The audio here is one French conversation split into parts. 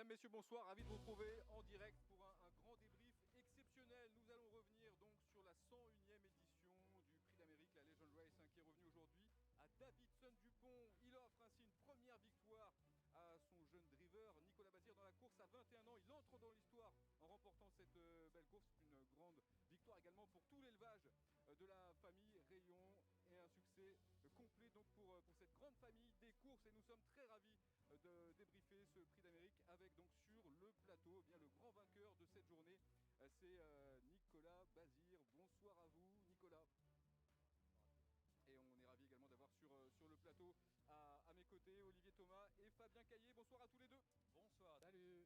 Mesdames, Messieurs, bonsoir. Ravi de vous retrouver en direct pour un grand débrief exceptionnel. Nous allons revenir donc sur la 101e édition du Prix d'Amérique, la Legend Race, qui est revenue aujourd'hui à Davidson Dupont. Il offre ainsi une première victoire à son jeune driver, Nicolas Bazir, dans la course à 21 ans. Il entre dans l'histoire en remportant cette belle course. C'est une grande victoire également pour tout l'élevage de la famille Rayon et un succès complet donc pour cette grande famille des courses. Et nous sommes très ravis de débriefer ce Prix d'Amérique avec donc sur le plateau bien le grand vainqueur de cette journée, c'est Nicolas Bazir. Bonsoir à vous Nicolas. Et on est ravis également d'avoir sur le plateau à mes côtés Olivier Thomas et Fabien Caillé. Bonsoir à tous les deux. Bonsoir. Salut.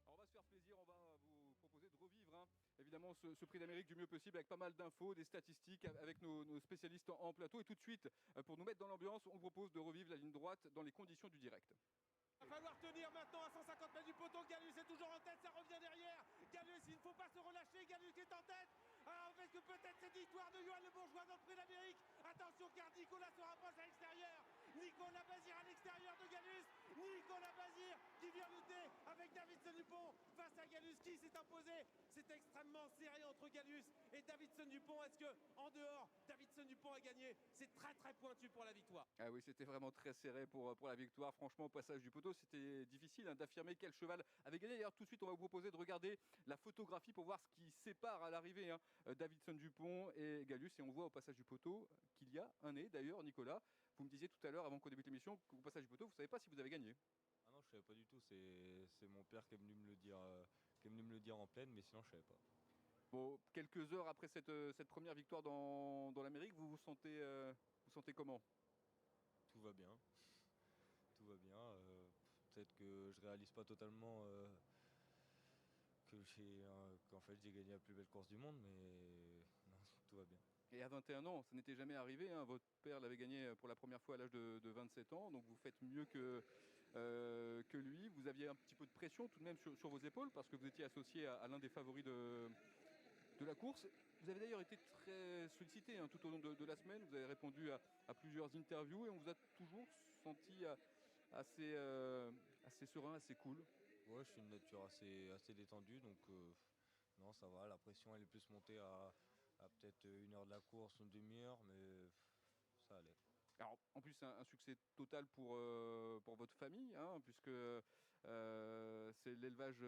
Alors on va se faire plaisir, on va vous proposer de revivre évidemment ce Prix d'Amérique du mieux possible avec pas mal d'infos, des statistiques avec nos spécialistes en plateau. Et tout de suite, pour nous mettre dans l'ambiance, on propose de revivre la ligne droite dans les conditions du direct. Il va falloir tenir maintenant à 150 mètres du poteau. Galus est toujours en tête, ça revient derrière. Galus, il ne faut pas se relâcher. Galus qui est en tête. Alors est-ce que peut-être cette victoire de Johan Le Bourgeois dans le Prix d'Amérique? Attention car Nicolas se rapproche à l'extérieur. Nicolas Bazir à l'extérieur de Galus. Nicolas Bazir qui vient lutter avec Davidson Dupont face à Galus qui s'est imposé. C'est extrêmement serré entre Galus et Davidson Dupont. Est-ce que en dehors, Davidson Dupont a gagné? C'est très très pointu pour la victoire. Ah oui, c'était vraiment très serré pour la victoire. Franchement, au passage du poteau, c'était difficile d'affirmer quel cheval avait gagné. D'ailleurs, tout de suite, on va vous proposer de regarder la photographie pour voir ce qui sépare à l'arrivée Davidson Dupont et Galus. Et on voit au passage du poteau qu'il y a un nez. D'ailleurs, Nicolas, vous me disiez tout à l'heure, avant qu'on débute l'émission, qu'au passage du poteau, vous ne savez pas si vous avez gagné. Ah non, je savais pas du tout. C'est mon père qui est venu me le dire, en pleine, mais sinon je savais pas. Bon, quelques heures après cette première victoire dans l'Amérique, vous sentez comment? Tout va bien. Tout va bien. Peut-être que je réalise pas totalement qu'en fait j'ai gagné la plus belle course du monde, mais non, tout va bien. Et à 21 ans, ça n'était jamais arrivé. Votre père l'avait gagné pour la première fois à l'âge de 27 ans. Donc vous faites mieux que lui. Vous aviez un petit peu de pression tout de même sur vos épaules parce que vous étiez associé à l'un des favoris de la course. Vous avez d'ailleurs été très sollicité tout au long de la semaine. Vous avez répondu à plusieurs interviews et on vous a toujours senti assez serein, assez cool. Ouais, je suis une nature assez détendue, donc non, ça va. La pression elle est plus montée à peut-être 1 heure de la course, une demi-heure, mais ça allait. Alors, en plus, un succès total pour votre famille, puisque c'est l'élevage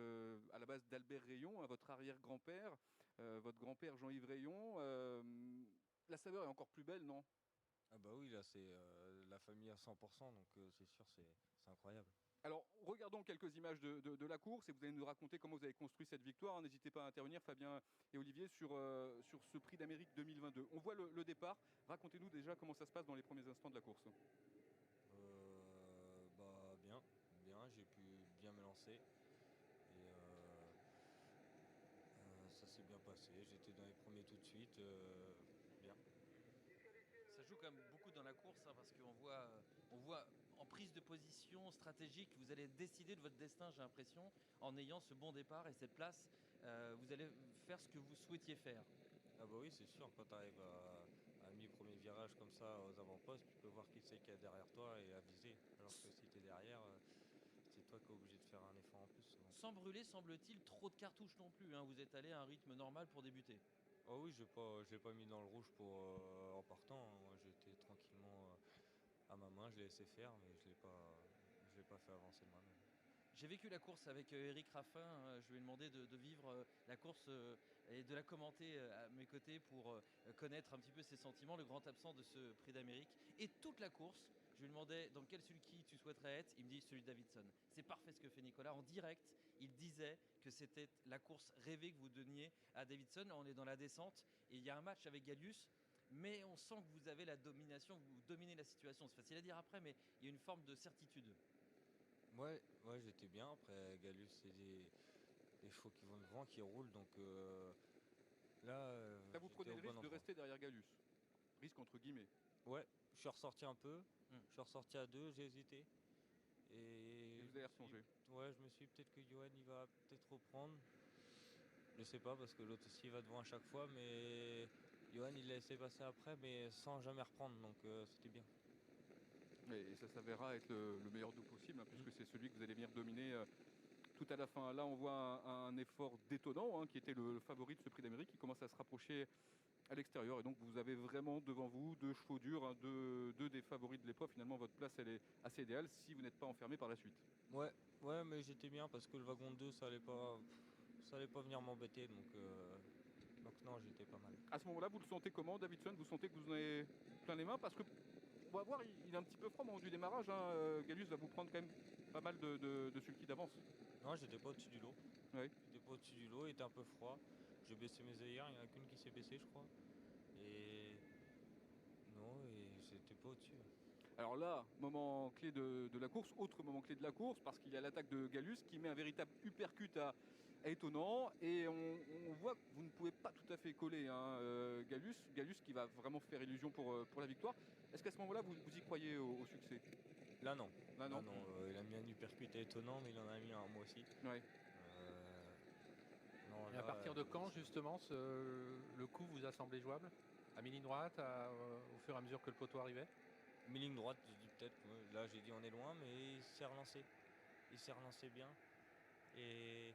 à la base d'Albert Rayon, votre arrière-grand-père, votre grand-père Jean-Yves Rayon. La saveur est encore plus belle, non? Ah bah oui, là c'est la famille à 100%, donc c'est sûr, c'est incroyable. Alors, regardons quelques images de la course et vous allez nous raconter comment vous avez construit cette victoire. N'hésitez pas à intervenir, Fabien et Olivier, sur ce Prix d'Amérique 2022. On voit le départ. Racontez-nous déjà comment ça se passe dans les premiers instants de la course. Bah bien, j'ai pu bien me lancer et ça s'est bien passé. J'étais dans les premiers tout de suite, bien. Ça joue quand même beaucoup dans la course parce qu'on voit en prise de position stratégique, vous allez décider de votre destin, j'ai l'impression, en ayant ce bon départ et cette place, vous allez faire ce que vous souhaitiez faire. Ah bah oui, c'est sûr, quand tu arrives à mi-premier virage comme ça aux avant-postes, tu peux voir qui c'est qu'il y a derrière toi et à viser. Alors que si tu es derrière, c'est toi qui es obligé de faire un effort en plus souvent. Sans brûler, semble-t-il, trop de cartouches non plus. Vous êtes allé à un rythme normal pour débuter. Oh oui, je l'ai pas mis dans le rouge en partant. Moi, j'étais tranquillement à ma main, je l'ai laissé faire, mais je l'ai pas fait avancer de moi-même. J'ai vécu la course avec Eric Raffin. Je lui ai demandé de vivre la course et de la commenter à mes côtés pour connaître un petit peu ses sentiments, le grand absent de ce Prix d'Amérique. Et toute la course, je lui demandais dans quel sulky tu souhaiterais être. Il me dit celui de Davidson. C'est parfait ce que fait Nicolas. En direct, il disait que c'était la course rêvée que vous donniez à Davidson. On est dans la descente et il y a un match avec Gallius. Mais on sent que vous avez la domination, vous dominez la situation. C'est facile à dire après, mais il y a une forme de certitude. Ouais, j'étais bien. Après, Galus, c'est des chevaux qui vont devant, qui roulent. Donc Là, vous j'étais prenez au le bon risque de endroit. rester derrière Galus. Risque entre guillemets. Ouais, je suis ressorti un peu. Je suis ressorti à 2, j'ai hésité. Et vous avez ressongé. Ouais, je me suis dit peut-être que Johan il va peut-être reprendre. Je sais pas parce que l'autre aussi il va devant à chaque fois, mais Johan il l'a laissé passer après, mais sans jamais reprendre, donc c'était bien. Et ça s'avérera être le meilleur dos possible, puisque c'est celui que vous allez venir dominer tout à la fin. Là, on voit un effort détonnant, qui était le favori de ce prix d'Amérique, qui commence à se rapprocher à l'extérieur. Et donc, vous avez vraiment devant vous 2 chevaux durs, deux des favoris de l'épreuve. Finalement, votre place, elle est assez idéale si vous n'êtes pas enfermé par la suite. Ouais, mais j'étais bien parce que le wagon 2, ça allait pas venir m'embêter. Donc non, j'étais pas mal. À ce moment-là, vous le sentez comment, Davidson? Vous sentez que vous en avez plein les mains? Parce que, on va voir, il est un petit peu froid au moment du démarrage. Gallus va vous prendre quand même pas mal de sulky d'avance. Non, j'étais pas au-dessus du lot. Ouais. J'étais pas au-dessus du lot, il était un peu froid. J'ai baissé mes œillères, il n'y en a qu'une qui s'est baissée, je crois. Et j'étais pas au-dessus. Alors là, moment clé de la course, autre moment clé de la course, parce qu'il y a l'attaque de Gallus qui met un véritable uppercut à étonnant, et on voit que vous ne pouvez pas tout à fait coller Gallus qui va vraiment faire illusion pour la victoire. Est-ce qu'à ce moment-là, vous y croyez au succès? Là non. Là non. Il a mis un uppercut étonnant, mais il en a mis un moi aussi. Ouais. Non, Et à partir de quand justement le coup vous a semblé jouable? À mi-ligne droite, au fur et à mesure que le poteau arrivait? Mi-ligne droite, j'ai dit peut-être. Là j'ai dit on est loin, mais il s'est relancé. Il s'est relancé bien. Et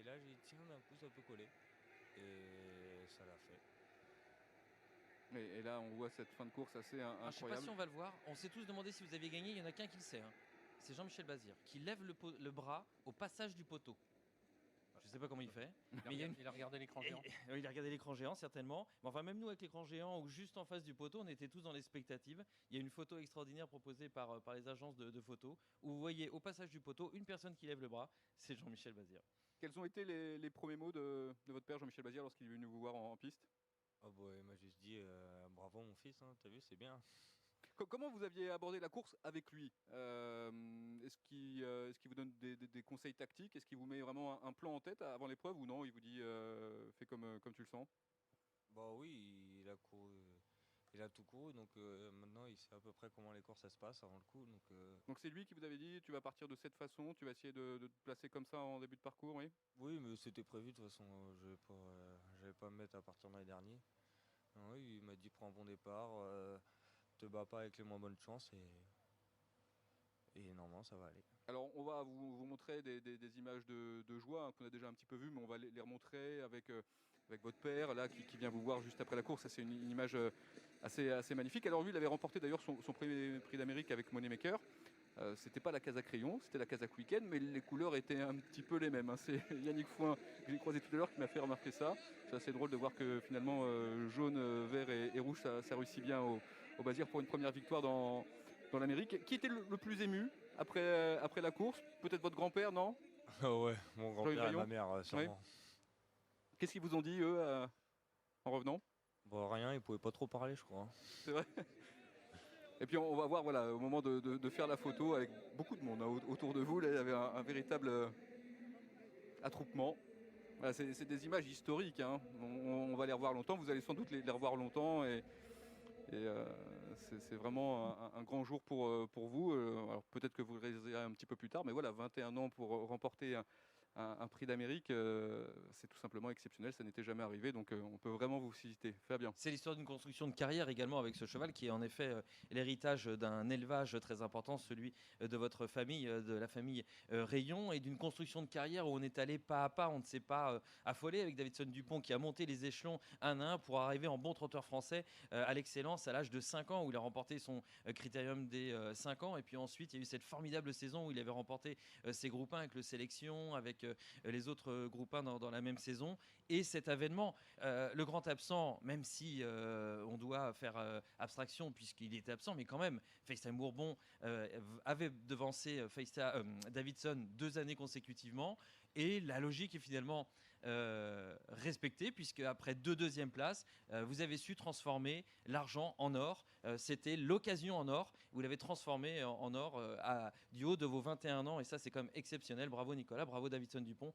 là j'ai dit tiens, d'un coup ça peut coller. Et ça l'a fait. Et là, on voit cette fin de course assez Je ne sais pas incroyable. si on va le voir. On s'est tous demandé si vous aviez gagné. Il n'y en a qu'un qui le sait. C'est Jean-Michel Bazir qui lève le bras au passage du poteau. Je ne sais pas comment il fait. Mais Il a regardé l'écran géant. Il a regardé l'écran géant, certainement. Mais enfin, même nous, avec l'écran géant ou juste en face du poteau, on était tous dans les spectatives. Il y a une photo extraordinaire proposée par les agences de photos où vous voyez au passage du poteau une personne qui lève le bras. C'est Jean-Michel Bazir. Quels ont été les premiers mots de votre père Jean-Michel Bazir lorsqu'il est venu vous voir en piste? Oh bah, il m'a juste dit bravo mon fils, t'as vu, c'est bien. Comment vous aviez abordé la course avec lui? Est-ce qu'il vous donne des conseils tactiques? Est-ce qu'il vous met vraiment un plan en tête avant l'épreuve, ou non, il vous dit fais comme tu le sens? Bah oui, il a tout couru, donc maintenant il sait à peu près comment les courses ça se passe avant le coup. Donc c'est lui qui vous avait dit tu vas partir de cette façon, tu vas essayer de te placer comme ça en début de parcours, oui? Oui, mais c'était prévu de toute façon, je vais pas me mettre à partir dans les derniers. Non, oui, il m'a dit prends un bon départ, te bats pas avec les moins bonnes chances et normalement ça va aller. Alors on va vous montrer des images de joie qu'on a déjà un petit peu vues, mais on va les remontrer avec votre père là qui vient vous voir juste après la course. Ça, c'est une image assez magnifique. Alors lui, il avait remporté d'ailleurs son premier prix d'Amérique avec Moneymaker. C'était pas la Kazakh Rayon, c'était la Kazakh Weekend, mais les couleurs étaient un petit peu les mêmes. C'est Yannick Fouin, que j'ai croisé tout à l'heure, qui m'a fait remarquer ça. C'est assez drôle de voir que finalement jaune, vert et rouge, ça réussit bien au Bazir pour une première victoire dans l'Amérique. Qui était le plus ému après la course? Peut-être votre grand-père, non? Ouais, mon grand-père et ma mère sûrement. Oui. Qu'est-ce qu'ils vous ont dit, eux, en revenant? Bon, rien, ils pouvaient pas trop parler, je crois. C'est vrai. Et puis on va voir, voilà, au moment de faire la photo avec beaucoup de monde autour de vous, là, il y avait un véritable attroupement. Voilà, c'est des images historiques, on va les revoir longtemps, vous allez sans doute les revoir longtemps, et c'est vraiment un grand jour pour vous. Alors peut-être que vous le réaliserez un petit peu plus tard, mais voilà, 21 ans pour remporter un prix d'Amérique, c'est tout simplement exceptionnel, ça n'était jamais arrivé, donc on peut vraiment vous féliciter. Fabien. C'est l'histoire d'une construction de carrière également avec ce cheval qui est en effet l'héritage d'un élevage très important, celui de votre famille, de la famille Rayon, et d'une construction de carrière où on est allé pas à pas, on ne s'est pas affolé avec Davidson Dupont qui a monté les échelons un à un pour arriver en bon trotteur français à l'excellence à l'âge de 5 ans où il a remporté son critérium des 5 ans, et puis ensuite il y a eu cette formidable saison où il avait remporté ses groupes 1 avec le Sélection, avec les autres groupes 1 dans la même saison, et cet avènement, le grand absent, même si on doit faire abstraction puisqu'il était absent, mais quand même, FaceTime Bourbon avait devancé Davidson 2 années consécutivement, et la logique est finalement respectée, puisque après 2 deuxièmes places, vous avez su transformer l'argent en or. C'était l'occasion en or. Vous l'avez transformé en or du haut de vos 21 ans, et ça c'est quand même exceptionnel. Bravo Nicolas, bravo Davidson Dupont.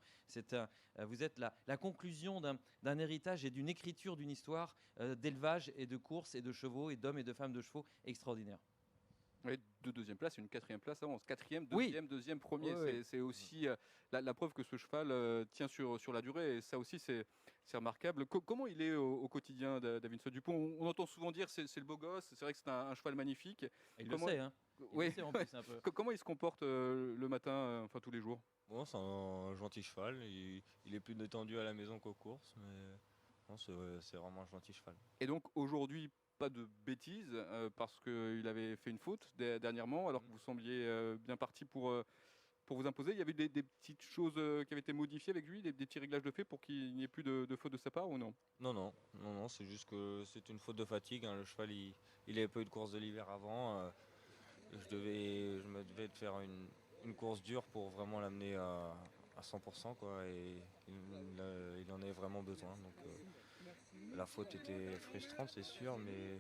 Vous êtes la conclusion d'un héritage et d'une écriture d'une histoire d'élevage et de course et de chevaux et d'hommes et de femmes de chevaux extraordinaire. Oui, 2 deuxièmes places et une 4e place avance. 4e, Oui. 2e, 2e, 1er. Oui. C'est aussi la preuve que ce cheval tient sur la durée. Et ça aussi, c'est remarquable. Comment il est au quotidien, Davidson Dupont? On entend souvent dire c'est le beau gosse. C'est vrai que c'est un cheval magnifique. Il Comment- le sait, hein. Il Oui, le sait en plus un peu. Comment il se comporte le matin, enfin tous les jours? Bon, c'est un gentil cheval. Il est plus détendu à la maison qu'aux courses, mais non, c'est vraiment un gentil cheval. Et donc aujourd'hui, pas de bêtises, parce qu'il avait fait une faute dernièrement, alors que vous sembliez bien parti pour vous imposer. Il y avait des petites choses qui avaient été modifiées avec lui, des petits réglages de fait pour qu'il n'y ait plus de faute de sa part ou non? Non, c'est juste que c'est une faute de fatigue, hein. Le cheval, il avait pas eu de course de l'hiver avant. Je me devais de faire une course dure pour vraiment l'amener à 100%, quoi, et il en avait vraiment besoin. Donc la faute était frustrante, c'est sûr, mais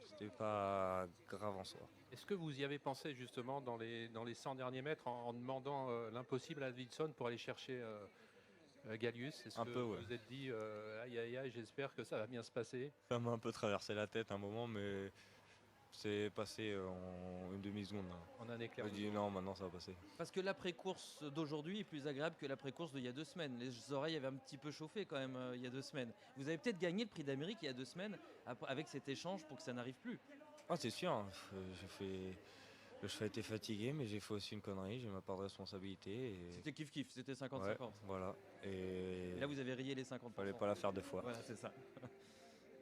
c'était pas grave en soi. Est-ce que vous y avez pensé justement dans les 100 derniers mètres en demandant l'impossible à Davidson pour aller chercher Gallius? Est-ce Un que peu, ouais. vous vous êtes dit aïe aïe aïe, j'espère que ça va bien se passer? Ça m'a un peu traversé la tête un moment, mais c'est passé en une demi-seconde, hein. En un éclair. Je dis non, maintenant ça va passer. Parce que l'après-course d'aujourd'hui est plus agréable que l'après-course d'il y a 2 semaines. Les oreilles avaient un petit peu chauffé quand même il y a 2 semaines. Vous avez peut-être gagné le prix d'Amérique il y a 2 semaines avec cet échange pour que ça n'arrive plus. Ah, c'est sûr, hein. Le cheval était fatigué, mais j'ai fait aussi une connerie, j'ai ma part de responsabilité. Et... C'était kiff-kiff, c'était 50-50. Ouais, voilà. Et Et là, vous avez rayé les 50%. fallait pas la faire 2 fois. Voilà, c'est ça.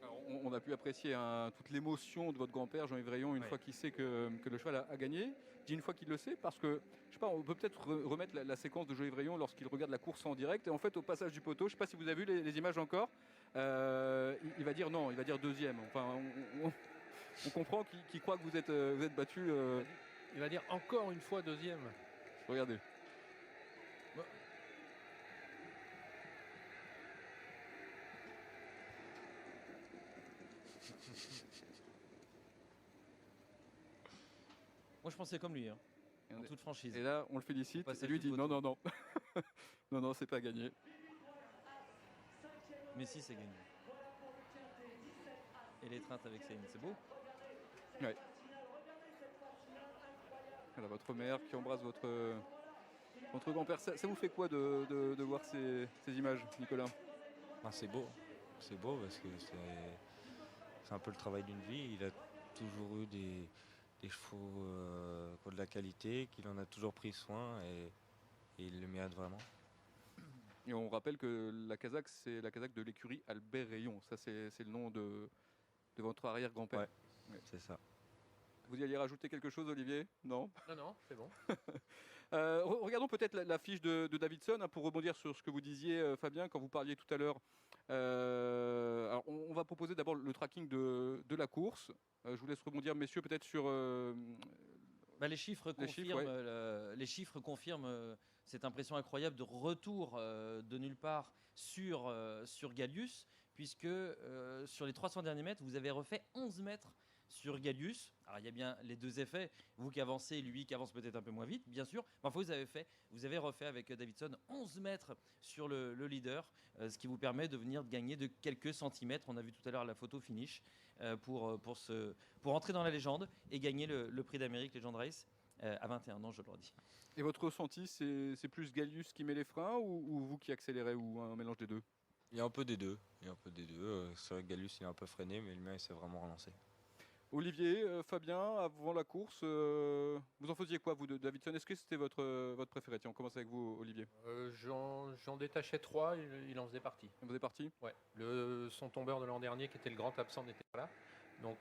Alors, on a pu apprécier toute l'émotion de votre grand-père Jean-Yves Rayon une Ouais. fois qu'il sait que le cheval a gagné. Je dis une fois qu'il le sait parce que, je sais pas, on peut peut-être remettre la séquence de Jean-Yves Rayon lorsqu'il regarde la course en direct. Et en fait, au passage du poteau, je sais pas si vous avez vu les images encore, il va dire non, il va dire deuxième. Enfin, on comprend qu'il croit que vous êtes battu. Il va dire encore une fois deuxième. Regardez. Moi, je pensais comme lui, hein, en Regardez. toute franchise. Et là, on le félicite. Au passage Et lui du dit non, non, non. Non, non, c'est pas gagné. Mais si, c'est gagné. Et l'étreinte avec Céline, c'est beau. Voilà, votre mère qui embrasse votre grand-père. Ça vous fait quoi de voir ces images, Nicolas? Ah, c'est beau parce que c'est un peu le travail d'une vie. Il a toujours eu des chevaux qui ont de la qualité, qu'il en a toujours pris soin et il le mérite vraiment. Et on rappelle que la Kazakh, c'est la Kazakh de l'écurie Albert Rayon. Ça, c'est le nom de votre arrière-grand-père. Ouais. C'est ça. Vous y alliez rajouter quelque chose, Olivier? Non? Non, c'est bon. Regardons peut-être la fiche de Davidson, hein, pour rebondir sur ce que vous disiez, Fabien, quand vous parliez tout à l'heure. Alors on va proposer d'abord le tracking de la course. Je vous laisse rebondir, messieurs, peut-être sur... Les chiffres confirment cette impression incroyable de retour de nulle part sur Gallius, puisque sur les 300 derniers mètres, vous avez refait 11 mètres sur Gallius. Alors il y a bien les deux effets, vous qui avancez, lui qui avance peut-être un peu moins vite, bien sûr. Mais enfin, vous avez refait avec Davidson 11 mètres sur le leader, ce qui vous permet de venir gagner de quelques centimètres. On a vu tout à l'heure la photo finish pour entrer dans la légende et gagner le prix d'Amérique Legend Race à 21 ans, je le redis. Et votre ressenti, c'est plus Gallius qui met les freins ou vous qui accélérez, ou un mélange des deux? Il y a un peu des deux. C'est vrai que Gallius il est un peu freiné, mais le mien il s'est vraiment relancé. Olivier, Fabien, avant la course, vous en faisiez quoi, vous, de Davidson? Est-ce que c'était votre préféré? Tiens, on commence avec vous, Olivier. J'en détachais 3, il en faisait partie. Vous êtes parti? Ouais. Son tombeur de l'an dernier, qui était le grand absent, n'était pas là. Donc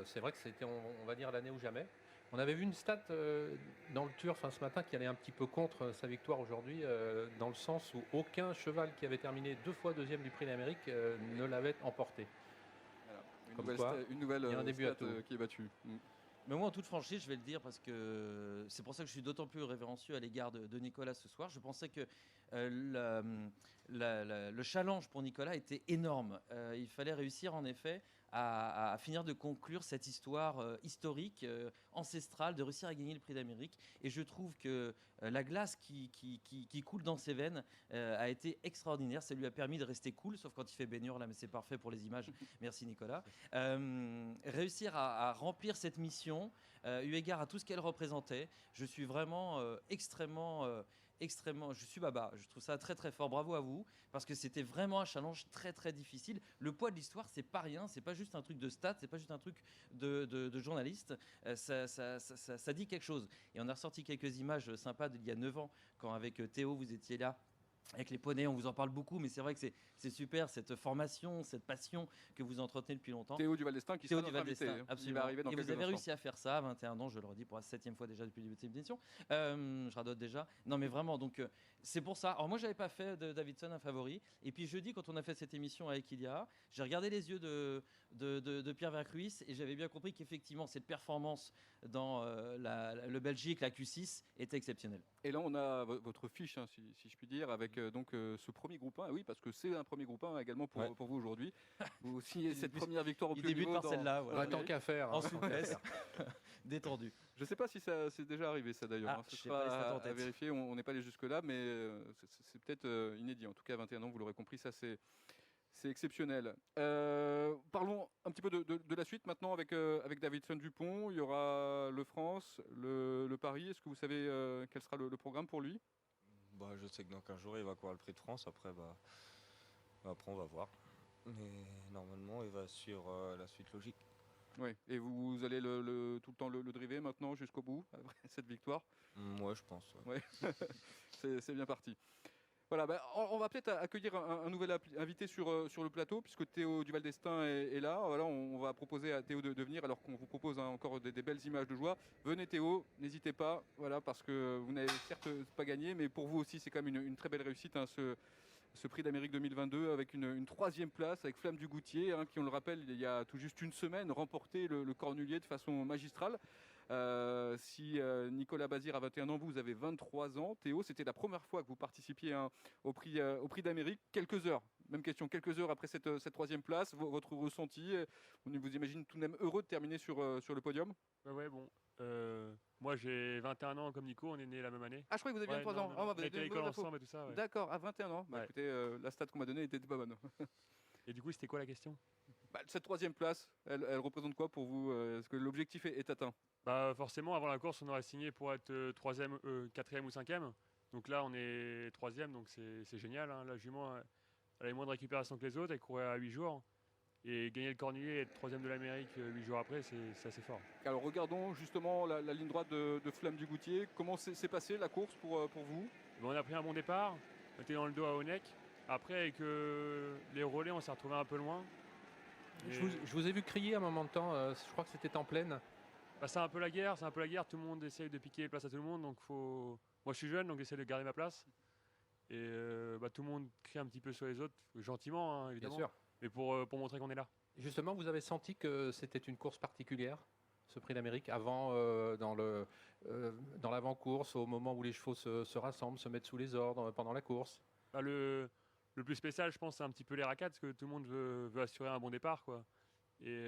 c'est vrai que c'était, on va dire, l'année ou jamais. On avait vu une stat dans le Turf ce matin qui allait un petit peu contre sa victoire aujourd'hui, dans le sens où aucun cheval qui avait terminé 2 fois deuxième du Prix d'Amérique ne l'avait emporté. Voilà. Une nouvelle il y a un début à stat tout. qui est battue. Mais moi, en toute franchise, je vais le dire parce que c'est pour ça que je suis d'autant plus révérencieux à l'égard de Nicolas ce soir. Je pensais que le challenge pour Nicolas était énorme. Il fallait réussir en effet à finir de conclure cette histoire historique, ancestrale, de réussir à gagner le Prix d'Amérique. Et je trouve que la glace qui coule dans ses veines a été extraordinaire. Ça lui a permis de rester cool, sauf quand il fait baignure, là, mais c'est parfait pour les images. Merci Nicolas. Réussir à remplir cette mission, eu égard à tout ce qu'elle représentait, je suis vraiment extrêmement, je suis baba. Je trouve ça très très fort. Bravo à vous, parce que c'était vraiment un challenge très très difficile. Le poids de l'histoire, c'est pas rien. C'est pas juste un truc de stats, c'est pas juste un truc de journaliste. Ça dit quelque chose. Et on a ressorti quelques images sympas d'il y a 9 ans, quand avec Théo vous étiez là. Avec les poneys, on vous en parle beaucoup, mais c'est vrai que c'est super, cette formation, cette passion que vous entretenez depuis longtemps. Théo Duval-Destin qui sera notre invité. Absolument. Il va arriver dans et quelques vous avez instants. réussi à faire ça à 21 ans, je le redis pour la 7e fois déjà depuis le début de cette émission. Je radote déjà. Non mais vraiment, donc c'est pour ça. Alors moi, j'avais pas fait de Davidson un favori. Et puis jeudi, quand on a fait cette émission avec Ilia, j'ai regardé les yeux de Pierre Vercruis et j'avais bien compris qu'effectivement, cette performance dans le Belgique, la Q6, était exceptionnelle. Et là, on a votre fiche, hein, si je puis dire, avec donc ce premier groupe 1. Oui, parce que c'est un premier groupe 1 également pour vous aujourd'hui. Vous signez cette première victoire au plus haut Il débute niveau par celle-là. Voilà. Tant qu'à faire. En souplesse, détendu. Je ne sais pas si ça c'est déjà arrivé, ça d'ailleurs. Ah, Ce je sais pas, les stats en sera à tête. vérifier. On n'est pas allé jusque-là, mais c'est peut-être inédit. En tout cas, à 21 ans, vous l'aurez compris, ça c'est exceptionnel. Parlons un petit peu de la suite maintenant avec Davidson Dupont. Il y aura le France, le Paris. Est-ce que vous savez quel sera le programme pour lui? Je sais que dans 15 jours, il va courir le Prix de France. Après, après on va voir. Mais normalement, il va sur la suite logique. Oui. Et vous allez tout le temps le driver maintenant jusqu'au bout, après cette victoire? Ouais, je pense. Ouais. Ouais. C'est bien parti. Voilà, on va peut-être accueillir un nouvel invité sur le plateau, puisque Théo Duval-Destin est là. Voilà, on va proposer à Théo de venir, alors qu'on vous propose encore des belles images de joie. Venez Théo, n'hésitez pas, voilà, parce que vous n'avez certes pas gagné, mais pour vous aussi, c'est quand même une très belle réussite, hein, ce Prix d'Amérique 2022, avec une 3e place, avec Flamme du Goutier, hein, qui, on le rappelle, il y a tout juste une semaine, remporté le Cornulier de façon magistrale. Si Nicolas Bazir a 21 ans, vous avez 23 ans. Théo, c'était la première fois que vous participiez au Prix d'Amérique. Quelques heures, même question, quelques heures après cette 3e place, votre ressenti, on vous imagine tout de même heureux de terminer sur le podium? Ouais, bon. Moi, j'ai 21 ans comme Nico, on est nés la même année. Ah, je croyais que vous aviez 23 ans. Non, Ah, on vous a avez été à donné l'école l'info. ensemble et tout ça. Ouais. D'accord, à 21 ans. Ouais. Écoutez, la stat qu'on m'a donnée était pas bonne. Et du coup, c'était quoi la question? Cette 3e place, elle représente quoi pour vous? Est-ce que l'objectif est atteint? Forcément, avant la course, on aurait signé pour être 3e, 4e ou 5e. Donc là, on est 3e, donc c'est génial. Hein. La jument, elle a moins de récupération que les autres, elle courait à 8 jours. Et gagner le Cornulier et être 3e de l'Amérique 8 jours après, c'est assez fort. Alors regardons justement la ligne droite de Flamme du Goutier. Comment s'est passée la course pour vous? On a pris un bon départ, on était dans le dos à Honeck. Après, avec les relais, on s'est retrouvé un peu loin. Et Je vous ai vu crier un moment de temps, je crois que c'était en pleine. c'est un peu la guerre, tout le monde essaye de piquer place à tout le monde, donc moi je suis jeune, donc j'essaie de garder ma place. Et tout le monde crie un petit peu sur les autres, gentiment hein, évidemment, Bien sûr. mais pour montrer qu'on est là. Justement, vous avez senti que c'était une course particulière, ce Prix d'Amérique, avant, dans l'avant-course, au moment où les chevaux se rassemblent, se mettent sous les ordres pendant la course? Le plus spécial, je pense, c'est un petit peu les racades, parce que tout le monde veut assurer un bon départ, quoi. Et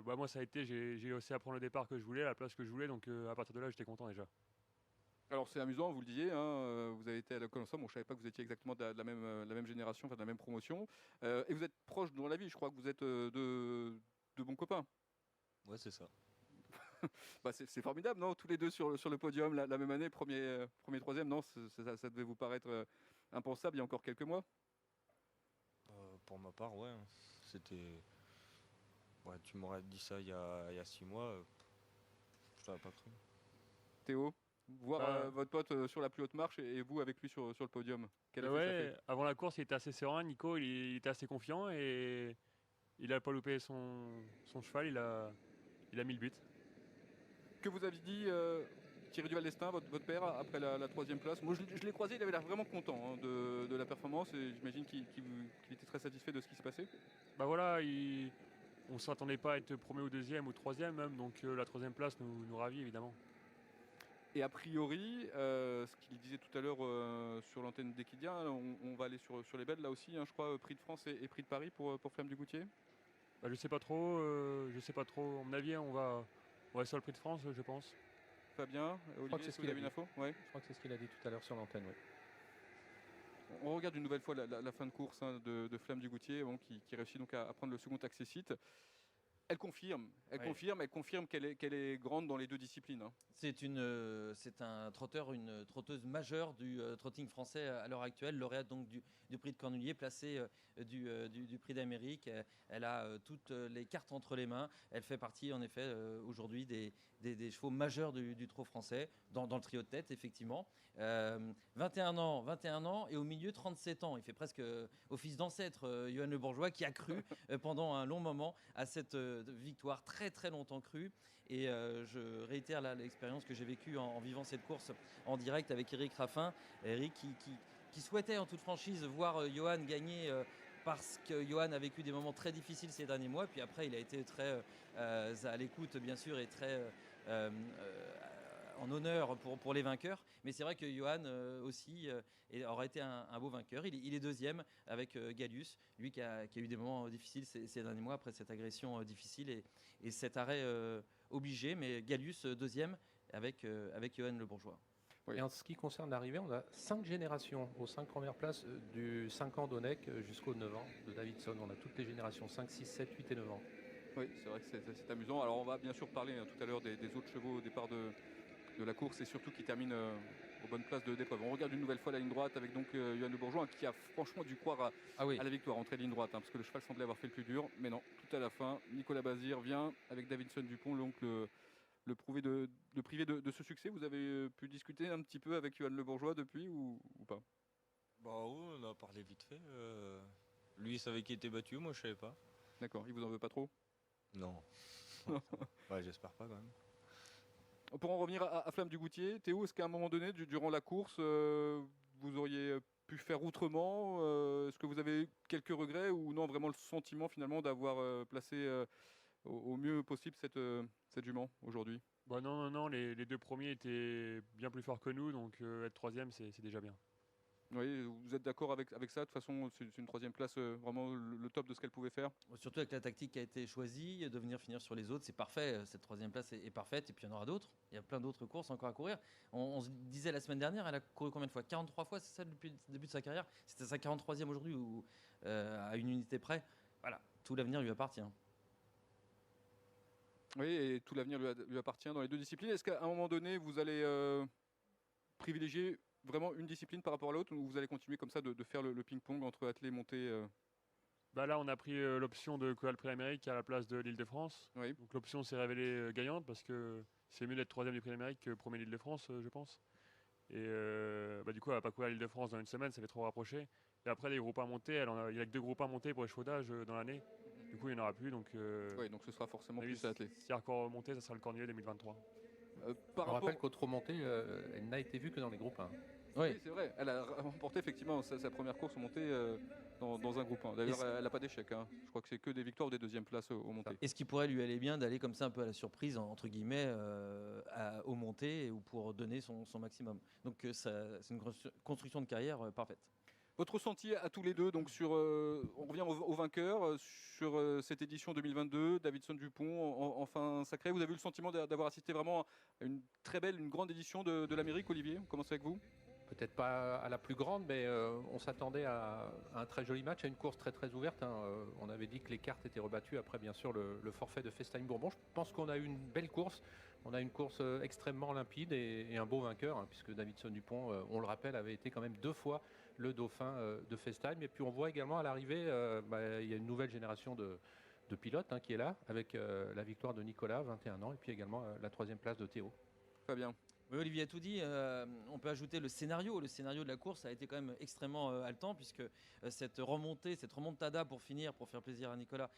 moi, ça a été, j'ai aussi à prendre le départ que je voulais, la place que je voulais, donc à partir de là, j'étais content déjà. Alors c'est amusant, vous le disiez, hein, vous avez été à l'école ensemble, je ne savais pas que vous étiez exactement de la même génération, enfin de la même promotion. Et vous êtes proches dans la vie, je crois que vous êtes de bons copains. Ouais, c'est ça. C'est formidable, non? Tous les deux sur le podium, la même année, premier, troisième, non? Ça devait vous paraître impensable il y a encore quelques mois? Pour ma part, ouais. C'était... Ouais, tu m'aurais dit ça il y a 6 mois, je t'aurais pas cru. Théo, voir votre pote sur la plus haute marche et vous avec lui sur le podium, quel effet ça fait? Avant la course, il était assez serein, Nico, il était assez confiant et il n'a pas loupé son cheval, il a mis le but. Que vous aviez dit Thierry Duval-Destin, votre père, après la 3e place? Moi je l'ai croisé, il avait l'air vraiment content hein, de la performance et j'imagine qu'il était très satisfait de ce qui se passait. On ne s'attendait pas à être premier ou deuxième ou troisième même, donc la 3e place nous ravit évidemment. Et a priori, ce qu'il disait tout à l'heure sur l'antenne d'Equidia, on va aller sur les belles là aussi, hein, je crois, Prix de France et Prix de Paris pour Flamme du Goutier. Bah, je sais pas trop. À mon avis, on va sur le Prix de France, je pense. Fabien, crois que Olivier, c'est est-ce ce que qu'il vous a avez une dit. info? Ouais. Je crois que c'est ce qu'il a dit tout à l'heure sur l'antenne. Oui. On regarde une nouvelle fois la fin de course de Flamme du Goutier, qui réussit donc à prendre le second accessite. Elle confirme qu'elle est grande dans les deux disciplines, hein. C'est un trotteur, une trotteuse majeure du trotting français à l'heure actuelle, lauréate donc du prix de Cornulier, placée du prix d'Amérique. Elle a toutes les cartes entre les mains. Elle fait partie en effet aujourd'hui des chevaux majeurs du trot français, dans le trio de tête effectivement. 21 ans et au milieu 37 ans. Il fait presque office d'ancêtre, Johan Le Bourgeois, qui a cru pendant un long moment à cette victoire très très longtemps crue. Et je réitère là l'expérience que j'ai vécue en vivant cette course en direct avec Eric Raffin. Eric qui souhaitait en toute franchise voir Johan gagner parce que Johan a vécu des moments très difficiles ces derniers mois. Puis après, il a été très à l'écoute, bien sûr, et très en honneur pour les vainqueurs. Mais c'est vrai que Johan aussi aurait été un beau vainqueur. Il est deuxième avec Gallius, lui qui a eu des moments difficiles ces derniers mois après cette agression difficile et cet arrêt obligé. Mais Gallius deuxième avec Johan Le Bourgeois. Oui. Et en ce qui concerne l'arrivée, on a 5 générations aux 5 premières places du 5 ans d'Onek jusqu'au 9 ans de Davidson. On a toutes les générations, 5, 6, 7, 8 et 9 ans. Oui, c'est vrai que c'est amusant. Alors on va bien sûr parler tout à l'heure des autres chevaux au départ de la course et surtout qui terminent aux bonnes places d'épreuve. On regarde une nouvelle fois la ligne droite avec donc Johan Le Bourgeois qui a franchement dû croire à la victoire, entrée de ligne droite, parce que le cheval semblait avoir fait le plus dur. Mais non, tout à la fin, Nicolas Bazir vient avec Davidson Dupont, donc le priver de ce succès. Vous avez pu discuter un petit peu avec Johan Le Bourgeois depuis ou pas? Bah oui, on a parlé vite fait. Lui, il savait qu'il était battu, moi je savais pas. D'accord, il vous en veut pas trop? Non. Ouais, j'espère pas quand même. Pour en revenir à Flamme du Goutier, Théo, est-ce qu'à un moment donné, durant la course, vous auriez pu faire autrement? Est-ce que vous avez quelques regrets ou non, vraiment le sentiment finalement d'avoir placé au mieux possible cette jument aujourd'hui? Bah non, les deux premiers étaient bien plus forts que nous, donc être troisième, c'est déjà bien. Oui, vous êtes d'accord avec ça? De toute façon, c'est une troisième place, vraiment le top de ce qu'elle pouvait faire. Surtout avec la tactique qui a été choisie, de venir finir sur les autres, c'est parfait. Cette troisième place est parfaite. Et puis il y en aura d'autres. Il y a plein d'autres courses encore à courir. On se disait la semaine dernière, elle a couru combien de fois? 43 fois, c'est ça depuis le début de sa carrière? C'était sa 43e aujourd'hui, à une unité près. Voilà, tout l'avenir lui appartient. Oui, et tout l'avenir lui appartient dans les deux disciplines. Est-ce qu'à un moment donné, vous allez privilégier vraiment une discipline par rapport à l'autre ou vous allez continuer comme ça de faire le ping-pong entre athlètes et montée Bah là, on a pris l'option de courir le Prix d'Amérique à la place de l'Île-de-France. Oui. Donc l'option s'est révélée gagnante parce que c'est mieux d'être troisième du Prix d'Amérique que premier de l'Île-de-France, je pense. Et du coup, elle va pas courir l'Île-de-France dans une semaine, ça fait trop rapproché. Et après, les groupes à monter, il n'y a que 2 groupes à monter pour l'échaudage dans l'année. Du coup, il n'y en aura plus. Donc, oui, donc ce sera forcément oui, plus athlète. s'il y a encore monté, ça sera le Cornulier 2023. On rappelle qu'au trop monté, elle n'a été vue que dans les groupes 1. Oui, c'est vrai. Elle a remporté effectivement sa première course au montée dans un groupe 1. D'ailleurs, elle n'a pas d'échec. Je crois que c'est que des victoires ou des deuxièmes places au montées. Et ce qui pourrait lui aller bien d'aller comme ça un peu à la surprise, entre guillemets, au montées ou pour donner son maximum. Donc c'est une construction de carrière parfaite. Votre ressenti à tous les deux, donc on revient au vainqueur, sur cette édition 2022, Davidson Dupont, enfin sacré. Vous avez eu le sentiment d'avoir assisté vraiment à une très belle, une grande édition de l'Amérique, Olivier? On commence avec vous. Peut-être pas à la plus grande, mais on s'attendait à un très joli match, à une course très très ouverte. On avait dit que les cartes étaient rebattues après bien sûr le forfait de Festijn Bourbon. Je pense qu'on a eu une belle course. On a une course extrêmement limpide et un beau vainqueur, puisque Davidson Dupont, on le rappelle, avait été quand même 2 fois le dauphin de Festijn. Et puis on voit également à l'arrivée, il y a une nouvelle génération de pilotes qui est là, avec la victoire de Nicolas, 21 ans, et puis également la 3e place de Théo. Fabien. Oui, Olivier a tout dit. On peut ajouter le scénario. Le scénario de la course a été quand même extrêmement haletant, puisque cette remontada pour finir, pour faire plaisir à Nicolas,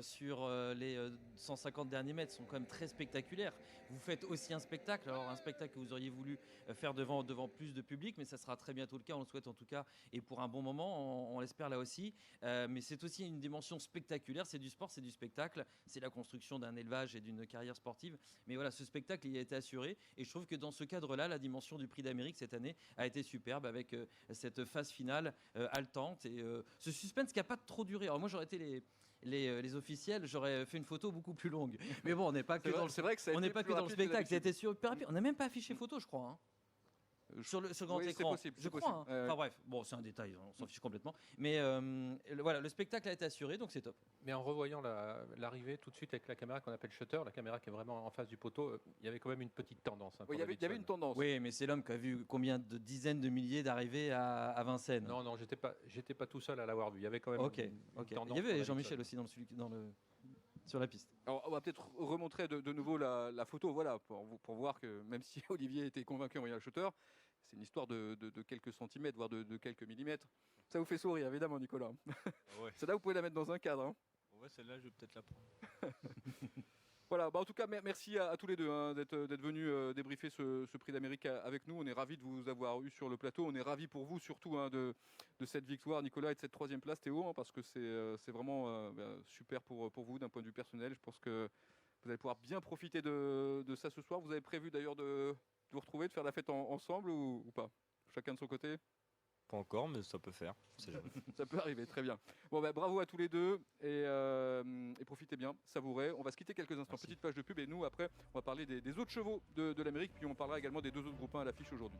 sur les 150 derniers mètres sont quand même très spectaculaires. Vous faites aussi un spectacle, alors un spectacle que vous auriez voulu faire devant plus de public, mais ça sera très bientôt le cas, on le souhaite en tout cas, et pour un bon moment, on l'espère là aussi. Mais c'est aussi une dimension spectaculaire, c'est du sport, c'est du spectacle, c'est la construction d'un élevage et d'une carrière sportive. Mais voilà, ce spectacle, il a été assuré, et je trouve que dans ce cadre-là, la dimension du Prix d'Amérique cette année a été superbe, avec cette phase finale haletante et ce suspense qui n'a pas trop duré. Alors moi, j'aurais été les officiels, j'aurais fait une photo beaucoup plus longue. Mais bon, on n'est pas que dans le, C'est vrai que ça a on été n'est pas plus que dans le rapide que spectacle. Ça a d'habitude. été super rapide. On n'a même pas affiché photo, je crois. Sur le grand oui, c'est écran, possible, je c'est crois. possible. Enfin bref, bon, c'est un détail, on s'en fiche complètement. Mais voilà, le spectacle a été assuré, donc c'est top. Mais en revoyant l'arrivée tout de suite avec la caméra qu'on appelle shutter, la caméra qui est vraiment en face du poteau, il y avait quand même une petite tendance. Oui, il y avait une tendance. Oui, mais c'est l'homme qui a vu combien de dizaines de milliers d'arrivées à Vincennes. Non, j'étais pas tout seul à l'avoir vu. Il y avait quand même Ok, une ok. tendance. Il y avait pour Jean-Michel Davidson. aussi sur la piste. Alors, on va peut-être remontrer de nouveau la photo, voilà, pour voir que même si Olivier était convaincu en voyant le shooter, c'est une histoire de quelques centimètres, voire de quelques millimètres. Ça vous fait sourire, évidemment, Nicolas. Ouais. Celle-là, vous pouvez la mettre dans un cadre. Hein. Ouais, celle-là, je vais peut-être la prendre. Voilà, bah en tout cas, merci à tous les deux hein, d'être venus débriefer ce prix d'Amérique avec nous. On est ravis de vous avoir eu sur le plateau. On est ravis pour vous, surtout, hein, de cette victoire, Nicolas, et de cette 3e place, Théo, hein, parce que c'est vraiment super pour vous d'un point de vue personnel. Je pense que vous allez pouvoir bien profiter de ça ce soir. Vous avez prévu d'ailleurs de vous retrouver, de faire la fête ensemble ou pas? Chacun de son côté? Pas encore, mais ça peut faire. C'est jamais. Ça peut arriver, très bien. Bon, bravo à tous les deux et profitez bien, savourez. On va se quitter quelques instants. Merci. Petite page de pub et nous, après, on va parler des autres chevaux de l'Amérique, puis on parlera également des 2 autres groupes 1 à l'affiche aujourd'hui.